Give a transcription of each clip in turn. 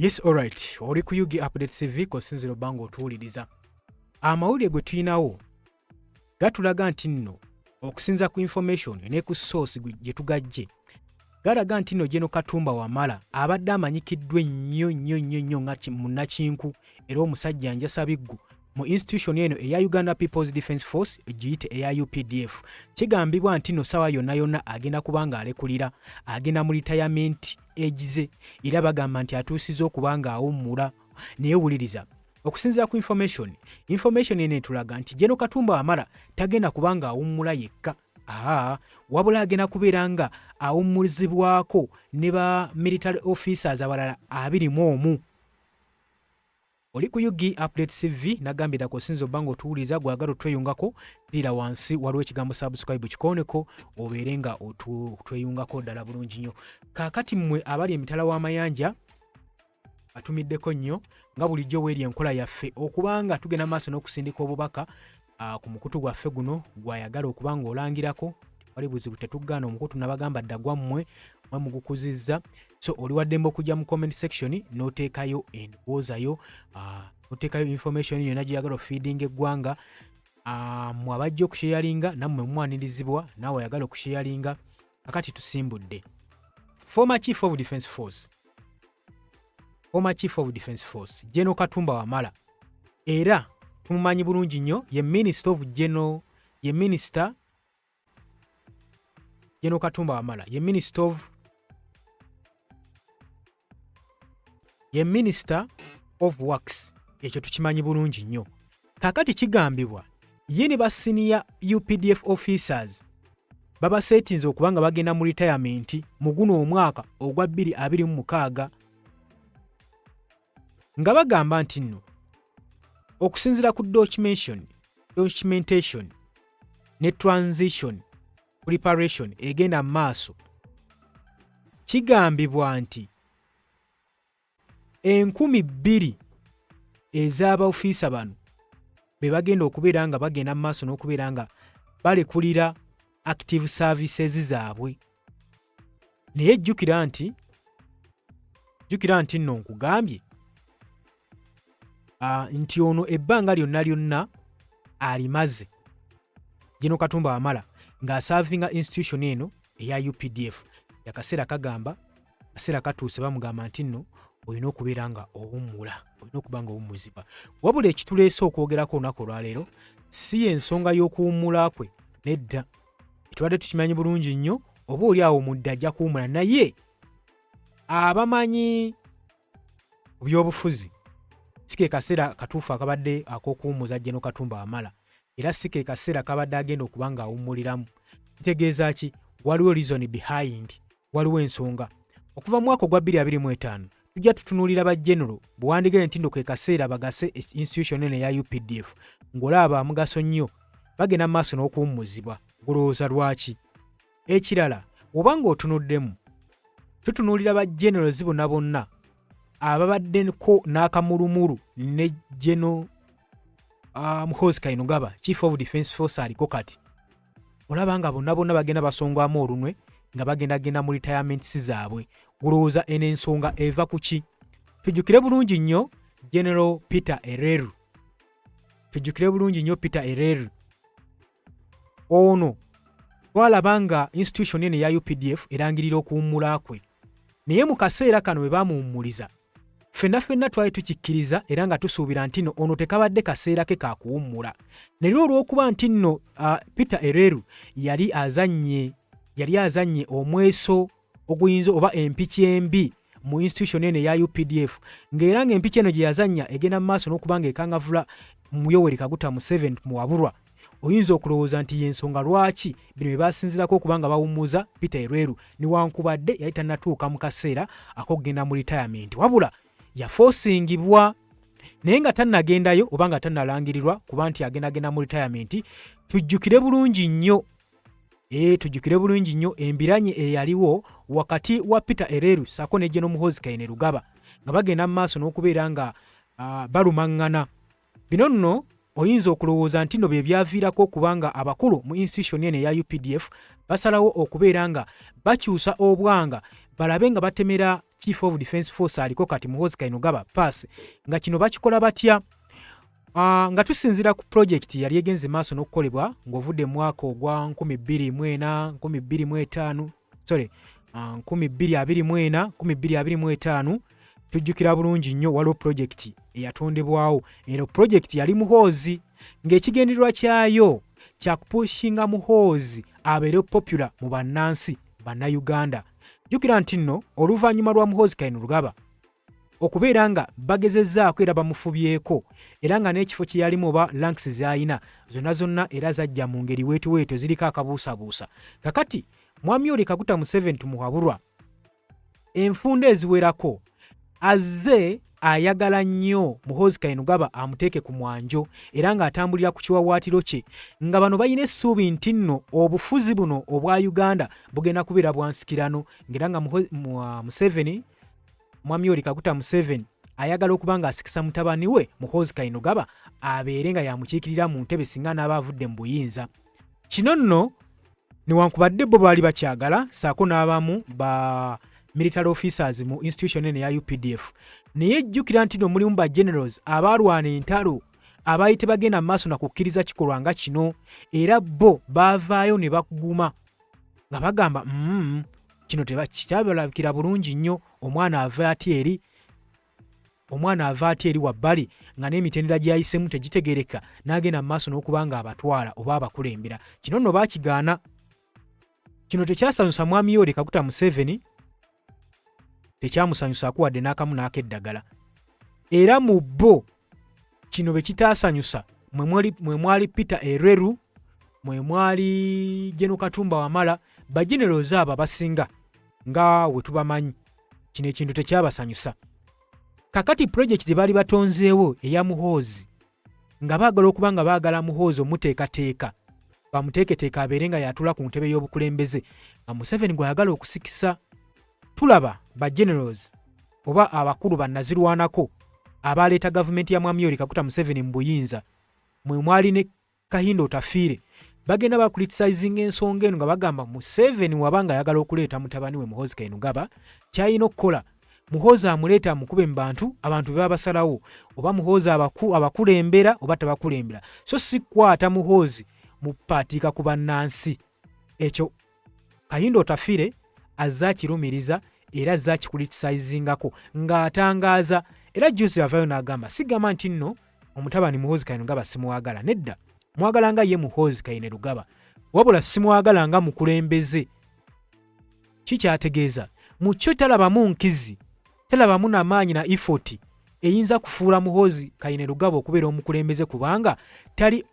Yes, alright. Oli ku Yugi Update TV kosinziro bango otuwuliriza. Amawulire gwe tulinawo gatulaga nti nno okusinza ku information ne ku source gye tugajje galaga nti nno General Katumba Wamala abadde amanyikiddwa nnyo nga munnakinku era omusajja njasabiggu mu institution eno eya Uganda People's Defence Force egiyite eya UPDF. Kigambibwa nti nno sawa yonna agenda kubanga alekulira agenda mu retirement egize era bagamba nti atuusiza okubanga awummula naye wuliriza okusinzira ku information eno etulaga nti General Katumba Wamala tagenda kubanga awummula yekka. Wabula agenda kubeera nga awummulizibwako ne ba military officers abalala 21. Oli ku Yugi Update TV nagambira kosinzo bango tuwuliza gwagala tweyungako pira wansi waliwo ekigambo subscribe kikoneko obeere nga tweyungako ddala bulungi nnyo. Kaakati mmwe abali emitala w'amayanja atumiddeko nnyo nga bulijjo weeri enkola yaffe okubanga tugenda maaso n'okusindika obubaka ku mukutu gwaffe guno gwayagala okubanga olangirako wali buzibu tetugaana omukutu nabagamba dda gwammwe mwe mugukuzizza. So oli waddembe okujja mu comment section n'oteekayo endowoozayo n'oteekayo information yonna gyeyagala feeding eggwanga mmwe abajja okusharinga nammwe mumwanirizibwa naawe oyagala okusharinga. Kakati tusimbudde former chief of defence force General Katumba Wamala era tumumanyi bulungi nnyo ye minister General Katumba Wamala ye minister of works, ekyo tukimanyi bulungi nnyo. Kakati kigambibwa ye ne ba senior UPDF officers baba settings okubanga bagenda mu retirement mu guno omwaka ogwa 2026 nga bagamba nti nno okusinzira ku documentation ne transition preparation egenda maaso kigambibwa nti 2,000 ez'aba officer bano be bagenda okubeera nga bagenda maaso n'okubeera nga balekulira active services zaabwe. Naye jjukira nti nno nkugambye nti ono ebbanga lyonna alimaze General Katumba Wamala ng'asavinga institution eno eya UPDF. Yakaseera kagamba kaseera katuuse bamugamba nti nno olina okubeera nga owummula, olina okuba nga owummuzibwa. Wabula ekituleese okwogerako olunaku olwaleero si ensonga y'okuwummula kwe, nedda. Etubadde tukimanyi bulungi nnyo oba oli awo mudde ajja kuwummula, naye abamanyi byobufuzi si ke kaseera katuufu akabadde ak'okuwummuza General Katumba Wamala era si ke kaseera kabadde agenda okuba nga awummuliramu. Kitegeeza ki? Waliwo reason behind, waliwo ensonga. Okuva mu mwaka ogwa 2025 tujja tutunuulira ba general buwandiike nti ndo ke kaseera bagase institution eno eya UPDF ng'olaba amugaso nnyo bagenda mu maaso n'okuwummuzibwa. Gulowooza lwaki? Ekirala obanga otunuddemu tutunuulira ba generals bonna ababaddeko n'akamulumulu ne General Muhoozi Kainerugaba Chief of Defence Force aliko kati olaba nga bonna bagenda basongwamu olunwe nga bagenda mu retirements zaabwe. Gulowooza eno ensonga eva ku ki? Tujjukire bulungi nnyo General Peter Ereru. Ono twalabanga institution eno ya UPDF erangirira okuwummula kwe, naye mu kaseera kano bwe bamuwummuliza ffenna twali tukikkiriza era nga tusuubira nti nno ono tekabadde kaseera ke kakuwummula. Naye olw'okuba nti nno Peter Ereru yali azanye omweso oguyinza oba empiki embi mu institution eno eya UPDF, ng'era ng'empiki eno gye yazannya egenda mu maaso n'okuba nga ekangavula mu Yoweri Kaguta Museveni mu wabulwa, oyinza okulowooza nti y'ensonga lwaki bino bye basinzirako okuba nga bawummuza Peter Ereru newankubadde yali tannatuuka mu kaseera ak'okugenda mu retirement, wabula yafoosingibwa naye nga tannagendayo oba nga tannalangirirwa kuba nti agenda mu retirement. Tujjukire bulungi nnyo embiranye eyaliwo wakati wa Peter Ereru sako ne General Muhoozi Kainerugaba nga bagenda mu maaso n'okubeera nga balumaŋŋana. Bino nno oyinza okulowooza nti nno bye byaviirako okubanga abakulu mu institution eno eya UPDF basalawo okubeera nga bakyusa obwanga balabe nga batemera Chief of Defence Force aliko kati Muhoozi Kainerugaba pass nga kino bakikola batya. Nga tusinzira ku project yali egenze maaso n'okukolebwa ng'ovudde mu mwaka ogwa 2024 2025 2025 tujjukira bulungi nnyo waliwo project eyatondebwawo. Eno project yali Muhoozi ng'ekigendererwa kyayo kya kupushinga Muhoozi abeere popular mu bannansi bannayuganda. Jjukira nti nno oluvannyuma lwa Muhoozi Kainerugaba okubeera nga bagezezzaako era bamufubyeko era nga n'ekifo kye yalimu oba ranks z'alina zonna era zajja mu ngeri weetuweetu ziriko akabuusabuusa. Kakati Mwami Yoweri Kaguta Museveni tumuhabulwa enfunda eziwerako azze ayagala nnyo Muhoozi Kainerugaba amuteeke ku mwanjo era ng'atambulira ku kiwawaatiro kye nga bano balina essuubi nti nno obufuzi buno obwa Uganda bugenda kubeera bwansikirano ng'era nga Museveni Mwami Yoweri Kaguta Museveni ayagala okuba ng'asikisa mutabani we Muhoozi Kainerugaba abeere nga yamukiikirira mu ntebe singa n'aba avudde mu buyinza. Kino nno newankubadde bo baali bakyagala saako n'abamu ba military officers mu institution ene ya UPDF naye ejjukira nti no mulimu ba generals abalwana entalo abayite bagenda maaso na kukkiriza kikolwa nga kino era bo baavaayo ne bakuguma nga bagamba kino tebakitabulabikira bulungi nnyo omwana ava ati eri wabbali nga n'emitendera gy'ayisemu tegitegereka n'agenda maaso n'okuba nga abatwala oba abakulembera. Kino nno baakigaana. Kino tekyasanyusa Mwami Yoweri Kaguta Museveni, tekyamusanyusaako wadde n'akamu n'akeddagala. Era mu bo kino bwe kitaasanyusa mwe mwali Peter Ereru, mwe mwali General Katumba Wamala, bagenerals abo abasinga nga we tubamanyi. Kino ekintu tekyabasanyusa. Kakati project gye baali batonzeewo eya Muhoozi nga baagala okuba nga baagala Muhoozi omuteekateeka bamuteeketeeka abeere nga yatula ku ntebe y'obukulembeze nga Museveni gw'ayagala okusikisa. Tulaba ba generals oba abakulu bannazirwanako abaleeta gavumenti ya Mwami Yoweri Kaguta Museveni mu buyinza mwe mwali ne Kahindo Otafiire bagenda bacriticizing ensonga eno nga bagamba Museveni wabanga ayagala okuleeta mutabani we Muhoozi Kainerugaba kyayina okukola Muhoozi amuleeta mukube mu bantu abantu baba basalawo oba Muhoozi abakulembera oba tabakulembera so si kwata Muhoozi mu patika ku bannansi. Ekyo Kahindo Otafiire azza kirumiriza era azza kikulitisizingako ng'atangaaza era Joseph avayo n'agamba sigamba nti nno omutabani Muhoozi Kainerugaba simuwagala nedda mwagala nga ye Muhoozi Kainerugaba wabula simuwagala nga mukulembeze. Kikyategeeza mu kyo talabamu nkizi talabamu n'amaanyi na effort eyinza kufuula Muhoozi Kainerugaba okubeera omukulembeze kubanga tali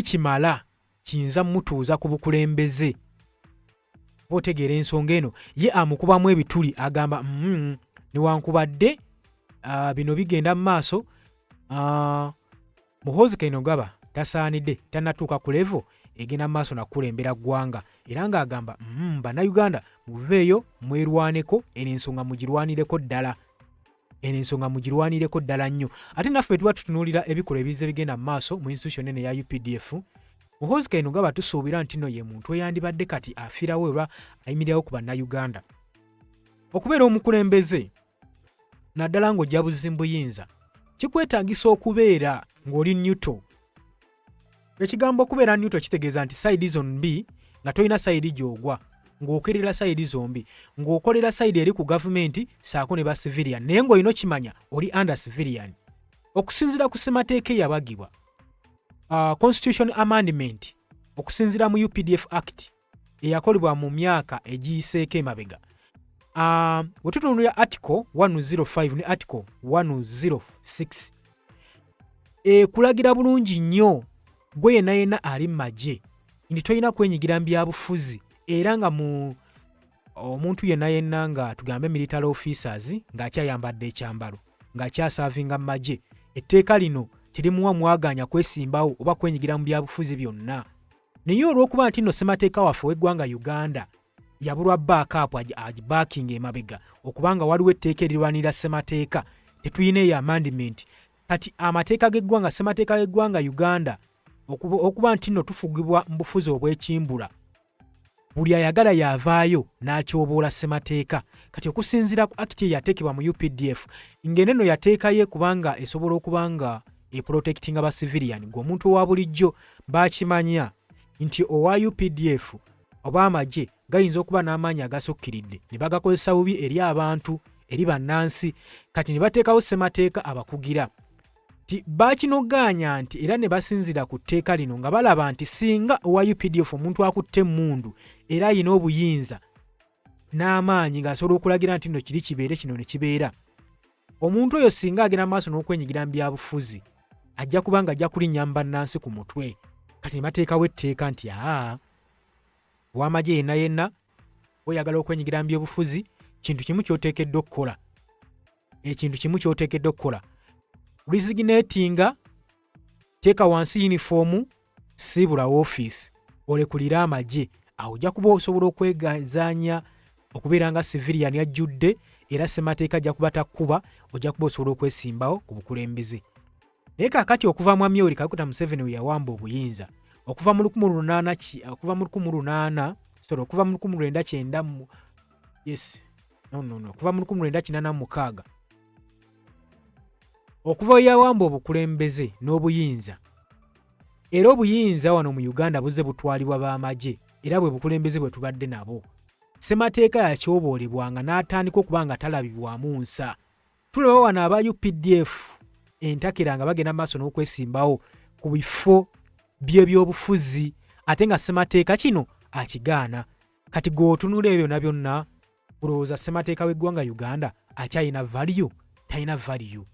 kimala kiyinza mutuuza ku bukulembeze. Otegeera ensonga eno ye amukubamu ebituli agamba newankubadde bino bigenda mu maaso Muhoozi Kainerugaba tasaanidde tannatuuka ku level egenda mu maaso nakulembera ggwanga era ng'agamba bannayuganda muveeyo mwerwaneko eno ensonga mugirwanireko ddala nnyo. Ate naffe tuba tutunuulira ebikolwa ebize bigenda mu maaso mu institution ene ya UPDF. Muhoozi Kainerugaba tusuubira nti nno ye muntu eyandibadde kati afiirawo olwa ayimirirawo ku bannayuganda. Okubeera omukulembeze naddala ng'ojja buzimbuyinza kikwetaagisa okubeera ng'oli neutral. Ekigambo okubeera neutral kitegeeza nti side zombi nga tolina side gy'ogwa ng'okerera side zombi ng'okolera side eri ku gavumenti saako ne ba civilian naye ng'olina okimanya oli under civilian. Okusinziira ku ssemateeka eyabagibwa Constitution Amendment okusinziira mu UPDF Act eyakolebwa mu myaka egiyiseeko emabega. Bwe tutunuulira Article 105 ne Article 106 ekulagira bulungi nnyo gwe yenna ali mu magye nti tolina kwenyigira mu byabufuzi era nga omuntu yenna nga tugambe military officers ng'akyayambadde ekyambalo ng'akyasavinga mu magye etteeka lino terimuwa mwaganya kwesimbawo oba kwenyigira mu byabufuzi byonna. Naye olw'okuba nti nno ssemateeka waffe w'eggwanga Uganda yabulwa backup agibacking emabega okubanga waliwo etteeka erirwanira ssemateeka tetuyina eyo amendment kati amateeka g'eggwanga ssemateeka g'eggwanga Uganda okuba nti nno tufugibwa mu bufuzi obw'ekimbula. Buli ayagala yavaayo n'akyoboola ssemateeka. Kati okusinziira ku akiti eyateekebwa mu UPDF ng'eno nno yateekayo kubanga esobola okuba nga eprotectinga ba civilian, ng'omuntu owa bulijjo baakimanya nti owa UPDF oba amagye gayinza okuba n'amaanyi agasukkiridde ne bagakozesa bubi eri abantu, eri bannansi. Kati ne bateekawo ssemateeka abakugira. Baakinogaanya nti era ne basinzira ku tteeka lino nga balaba nti singa owa UPDF omuntu akutte emmundu era ayina obuyinza n'amaanyi ng'asobola okulagira nti nno kiri kibeere kino ne kibeera, omuntu oyo singa agenda maaso n'okwenyigira mu byabufuzi ajja kuba nga ajja kulinnya bannansi ku mutwe. Kati ne bateekawo etteeka nti ow'amagye yenna yenna oyagala okwenyigira mu byobufuzi, kintu kimu ky'oteekeddwa okukola. Ekintu kimu ky'oteekeddwa okukola, resignatinga, teeka wansi yunifoomu, siibula woofiisi, olekulire amagye. Awo ojja kuba osobola okwegazaanya okubeera nga civilian ajjudde, era ssemateeka ajja kuba takkuba, ojja kuba osobola okwesimbawo ku bukulembeze. Naye kaakati okuva mu Yoweri Kaguta Museveni we yawamba obuyinza okuva mu 1986 okuva we yawamba obukulembeze n'obuyinza, era obuyinza wano mu Uganda buzze butwalibwa b'amagye, era bwe bukulembeze bwe tubadde nabo. Ssemateeka yakyoboolebwanga n'atandika okuba nga talabibwamu nsa. Tulaba wano aba UPDF entakera nga bagenda maaso n'okwesimbawo ku bifo by'ebyobufuzi, ate nga ssemateeka kino akigaana. Kati gw'otunula ebyo byonna byonna, olowooza ssemateeka w'eggwanga Uganda akyayina value? Talina value.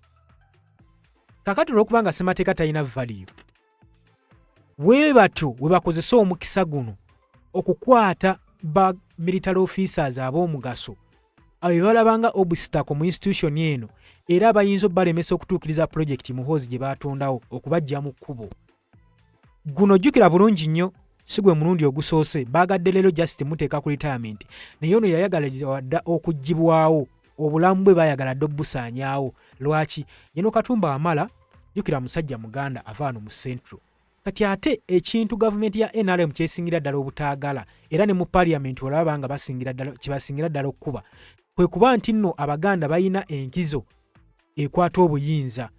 Kakati olw'okuba nga ssemateeka talina value, bwe batyo we bakozesa omukisa guno okukwata ba military officers ab'omugaso abo balabanga obstacle mu institution eno, era bayinza balemesa okutuukiriza project muhoozi gye batondawo okubajja mu kkubo. Guno jjukira bulungi nnyo, si gwe mulundi ogusoose baagadde leero just muteeka ku retirement, naye ono yayagala wadda okuggibwawo, obulamu bwe baayagala dde obusaanyaawo. Lwaki? Yeno Katumba Wamala, jjukira musajja Muganda avaano mu Central. Kati ate ekintu gavumenti ya NRM kyesingira ddala obutaagala, era ne mu parliament olaba nga kibasingira ddala okkuba, kwe kuba nti nno Abaganda balina enkizo ekwata obuyinza,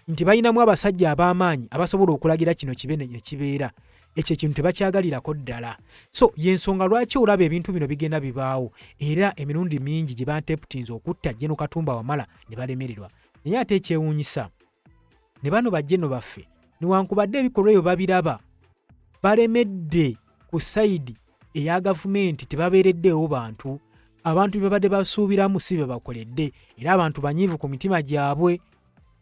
nti balinamu abasajja ab'amaanyi abasobola okulagira kino kibe ne kibeera. Ekyo ekintu tebakyagalirako ddala. So y'ensonga lwaki olaba ebintu bino bigenda bibaawo, era emirundi mingi gye banteputinze okutta Jeno Katumba Wamala ne balemererwa. Naye ate ekyewuunyisa, ne bano bajjeno baffe newankubadde ebikolwa ebyo babiraba, balemedde ku sayidi eya gavumenti, tebabeereddeewo bantu. Abantu bye babadde basuubiramu si bye bakoledde, era abantu banyiivu ku mitima gyabwe,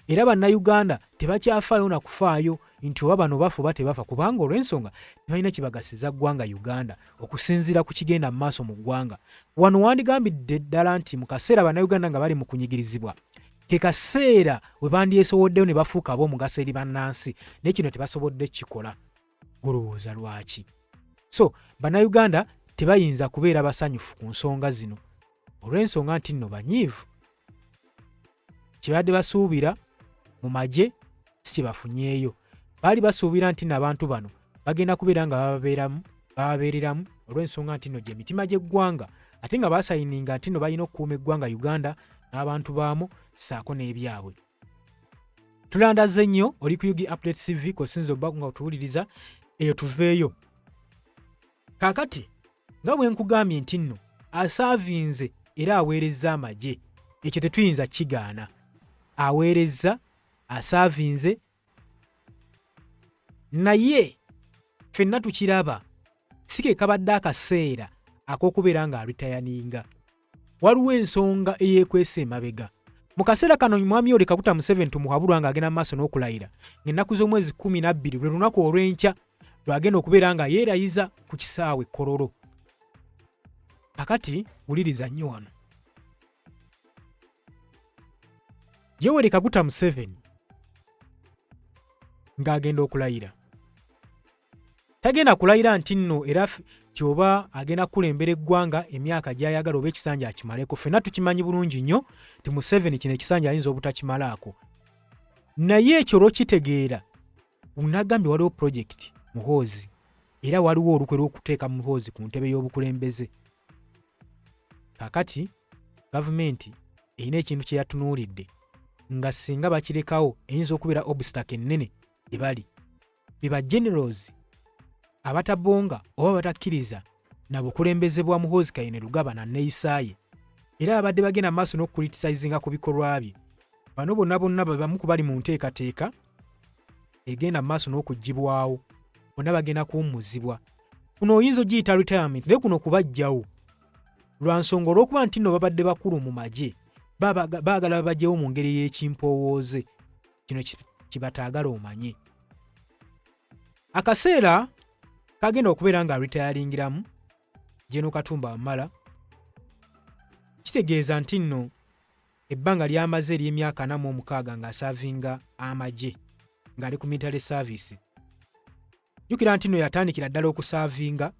era bannayuganda tebakyafaayo na kufaayo nti oba bano bafa oba tebafa, kubanga olw'ensonga tebalina kibagasiza ggwanga Uganda okusinziira ku kigenda mu maaso mu ggwanga. Wano wandigambidde ddala nti mu kaseera bannayuganda nga bali mu kunyigirizibwa, ke kaseera we bandyesoboddeyo ne bafuuka ab'omugaso eri bannansi, naye kino tebasobodde kikola. Golowooza lwaki? So bannayuganda tebayinza kubeera basanyufu ku nsonga zino, olw'ensonga nti nno banyiivu. Kyebadde basuubira mu magye si kye bafunyeeyo. Baali basuubira nti n'abantu bano bagenda kubeera nga bababeereramu, olw'ensonga nti nno gye mitima gy'eggwanga, ate nga baasayininga nti nno balina okukuuma eggwanga Uganda n'abantu baamu ssaako n'ebyabwe. Tulandaze nnyo, oli ku UG Update TV kosinza obba nga otuwuliriza, eyo tuveeyo. Kaakati nga bwe nkugambye nti nno asaavinze era aweerezza amagye, ekyo tetuyinza kigaana. Aweerezza, asaavinze, naye ffenna tukiraba, si ke kabadde akaseera ak'okubeera nga aritayaninga. Waliwo ensonga eyeekwesa emabega. Mu kaseera kano Mwami Yoweri Kaguta Museveni tumuhabulwa ng'agenda mu maaso n'okulayira, ng'ennaku z'omwezi 12 lwe lunaku olw'enkya lwagenda okubeera nga yeerayiza ku kisaawe Kololo. Kakati wuliriza nnyo wano. Yoweri Kaguta Museveni ng'agenda okulayira, tagenda kulayira nti nno era kyoba agenda kulembera eggwanga emyaka gy'ayagala oba ekisanja akimaleko. Ffenna tukimanyi bulungi nnyo ti Museveni kino ekisanja ayinza obutakimalaako, naye ekyo olw'okitegeera unagambye waliwo project Muhoozi era waliwo olukwe lw'okuteeka Muhoozi ku ntebe y'obukulembeze. Kakati gavumenti erina ekintu kye yatunuulidde nga singa bakirekawo eyinza okubeera obstacle ennene gye bali. Biba generals abatabonga oba batakkiriza na bukulembeze bwa Muhoozi Kainerugaba na nneeyisaaye, era abadde bagenda maaso n'okucriticizinga ku bikolwa bye. Bano bonna bamu ku bali mu nteekateeka egenda maaso n'okuggyibwawo, bonna bagenda kuwummuzibwa. Kuno oyinza ogiyita retirement naye kuno kubajjawo lwa nsonga olw'okuba nti nno babadde bakulu mu magye, baagala babagyewo mu ngeri y'ekimpowooze. Kino kibataagala omanye. Akaseera kagenda okubeera nga retiringiramu Gen. Katumba Wamala kitegeeza nti nno ebbanga lyamaze ery'emyaka 46 ng'asaavinga amagye ng'ali ku military service. Jjukira nti nno yatandikira ddala okusaavinga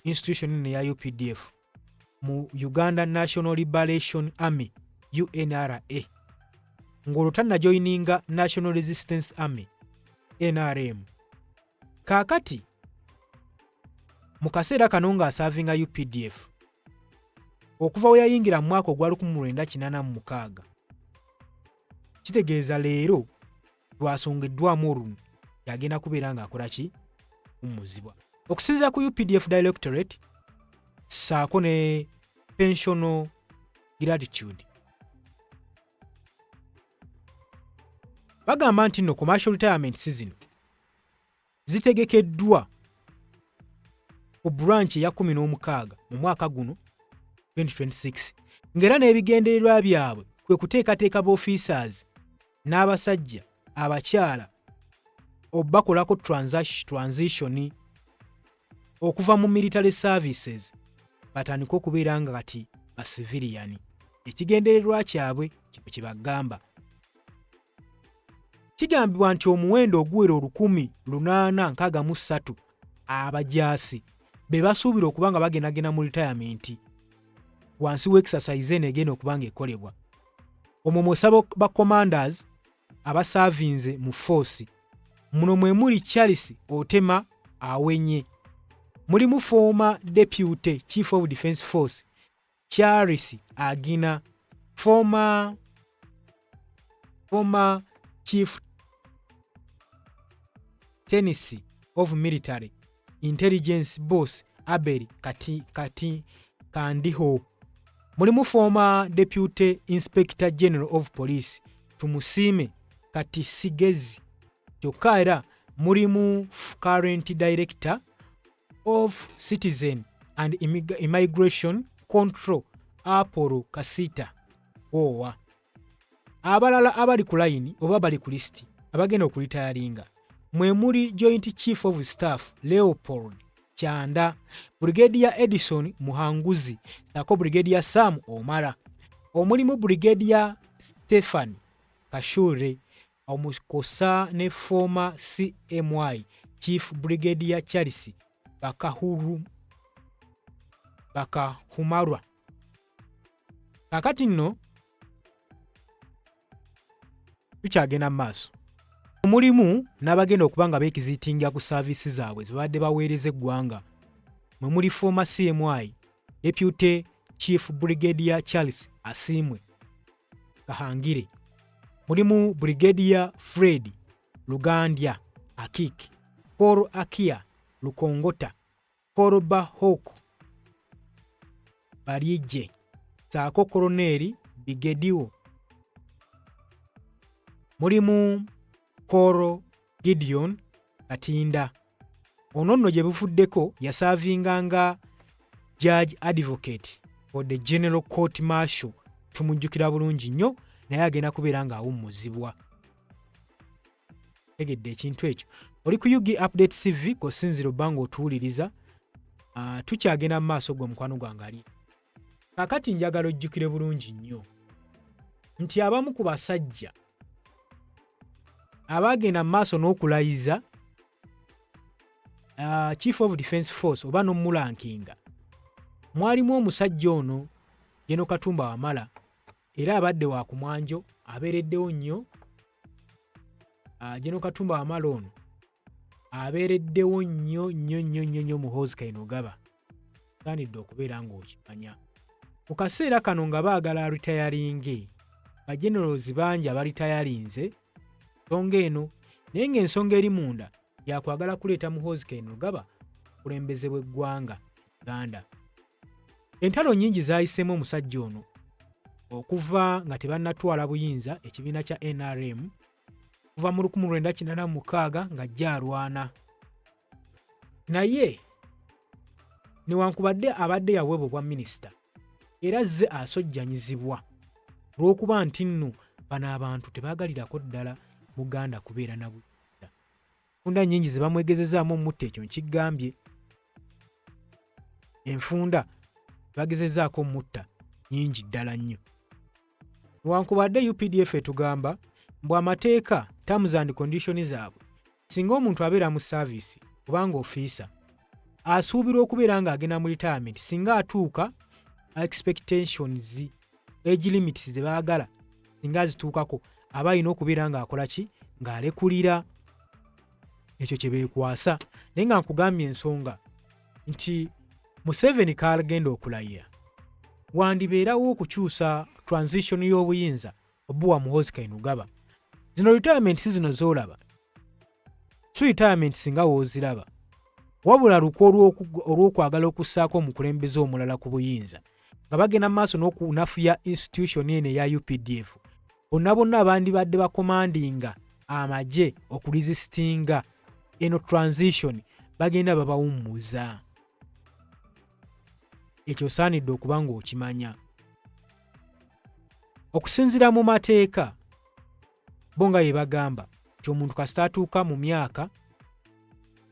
institution nno eya UPDF mu Uganda National Liberation Army UNRA, ng'olwo tannajoyininga National Resistance Army NRM. Kaakati mu kaseera kano ng'asaavinga UPDF okuva we yayingira mu mwaka ogwa 1986, kitegeeza leero lwasongeddwamu olunwe yagenda kubeera ng'akola ki? Kummuzibwa. Okusinziira ku UPDF Directorate saako ne pensional gratitude, bagamba nti nno commercial retirement season zitegekeddwa ku branch eya 16 mu mwaka guno 2026, ng'era n'ebigendererwa byabwe kwe kuteekateeka b'officers n'abasajja abakyala obakolako transition okuva mu military services batandika okubeera nga kati ba civilian. Ekigendererwa kyabwe kino kye bagamba. Kigambibwa nti omuwendo oguwera 1863 abajaasi be basuubira okuba nga bagendagenda mu retirement wansi w'exercise eno egenda okuba nga ekolebwa. Omwo mw'osaba ba commanders abasaavinze mu force. Muno mwe muli Charles Otema Awenye, mulimu former deputy chief of defense force Charles Agina, former chief Tennessee of military intelligence boss Abel Kandiho, mulimu former deputy inspector general of police Tumusiime Katisigezi, kyokka era mulimu current director of citizen and immigration control Apollo Kasita Owa. Abalala abali ku line oba bali ku list abagenda okulitayalinga mwe muli joint chief of staff Leopold Chanda, Brigadier Edison Muhanguzi, nako Brigadier Sam Omara, omulimu Brigadier Stefan Kashure, omukosa ne former CMY Chief Brigadier Charles Bakahumarwa. Kakati nno tukyagenda maaso. Mulimu n'abagenda okuba nga beekiziitinga ku saavisi zaabwe ze babadde baweereza eggwanga. Mwe muli former CMY Deputy Chief Brigadier Charles Asiimwe Kahangire, mulimu Brigadier Fred Lugandya Akiki, Paul Akia Lukongota, Paul Bahok Barije, saako Koloneli Bigedio, mulimu Paul Gideon Katinda. Ono nno gye bufuddeko yasaavinganga Judge Advocate for the General Court Martial, tumujjukira bulungi nnyo, naye agenda kubeera ng'awummuzibwa. Tegedde ekintu ekyo. Oli ku UG Update TV ko sinziro bango otuwuliriza. Tukyagenda mu maaso gwe mukwano gwange ali. Kakati njagala ojjukire bulungi nnyo nti abamu ku basajja abagenda mu maaso n'okulayiza Chief of Defense Force oba n'omulankinga, mwalimu omusajja ono Gen. Katumba Wamala, era abadde wa ku mwanjo, abeereddewo nnyo General Katumba Wamala ono abeereddewo nnyo Muhoozi Kainerugaba, saanidde okubeera ng'okimanya. Mu kaseera kano nga baagala ritayalinge, bagenerals bangi abaritayalinze nsonga eno, naye ng'ensonga eri munda yakwagala kuleeta Muhoozi Kainerugaba obukulembeze bw'eggwanga Uganda. Entalo nnyingi zaayiseemu omusajja ono okuva nga tebannatwala buyinza ekibiina kya NRM kuva mu 1986 ng'ajja alwana. Naye newankubadde abadde yaweebwa obwa minisita era azze asojjanyizibwa olw'okuba nti nno bano abantu tebaagalirako ddala Buganda kubeera na buyinza. Enfunda nnyingi ze bamwegezezaamu omutta ekyo nkigambye. Enfunda bagezezaako mutta nnyingi ddala nnyo. Newankubadde UPDF etugamba mbu amateeka terms and conditions zaabwe singa omuntu abeera mu saavisi kubanga ofiisa asuubirwa okubeera ng'agenda mu retirement singa atuuka expectations age limits ze baagala singa azituukako aba alina okubeera ng'akola ki ng'alekulira. Ekyo kye beekwasa. Naye nga nkugambye ensonga nti Museveni k'agenda okulayira wandibeerawo okukyusa transition y'obuyinza obuwa Muhoozi Kainerugaba. Zino retirement si zino z'olaba, si retirement singa wooziraba, wabula luko olw'okwagala okussaako omukulembeze omulala ku buyinza nga bagenda mu maaso n'okunafuya institution eno eya UPDF. Bonna abandibadde bakomandinga amagye okuresistinga eno transition bagenda babawummuza. Ekyo saanidde okuba ng'okimanya. Okusinziira mu mateeka bo nga bye bagamba nti omuntu kasita atuuka mu myaka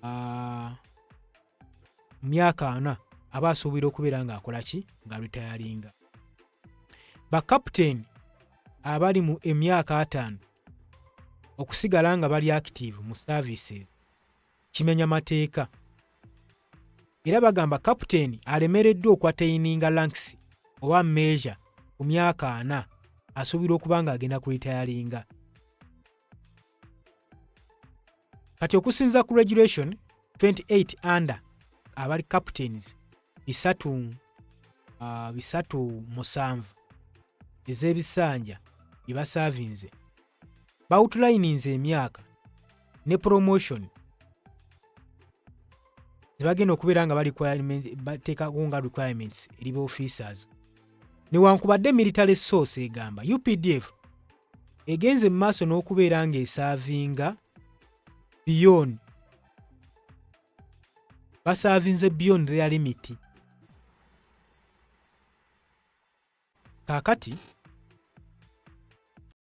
4 aba asuubira okubeera ng'akola ki nga ritayalinga. Bakapiteeni abali mu emyaka 5 okusigala nga bali active mu services kimenya mateeka. Era bagamba kapiteeni alemereddwa okwataininga ranks oba measure ku myaka 4 asuubira okuba ng'agenda ku ritayalinga. Kati okusinza ku regulation 28 under abali captains 307 ez'ebisanja bye basaavinze bautlininze emyaka ne promotion zibagenda okubeera nga bateekako nga requirements eri ba officers. Newankubadde military source egamba UPDF egenze mu maaso n'okubeera ng'esaavinga beyond basaavinze beyond their limit. Kaakati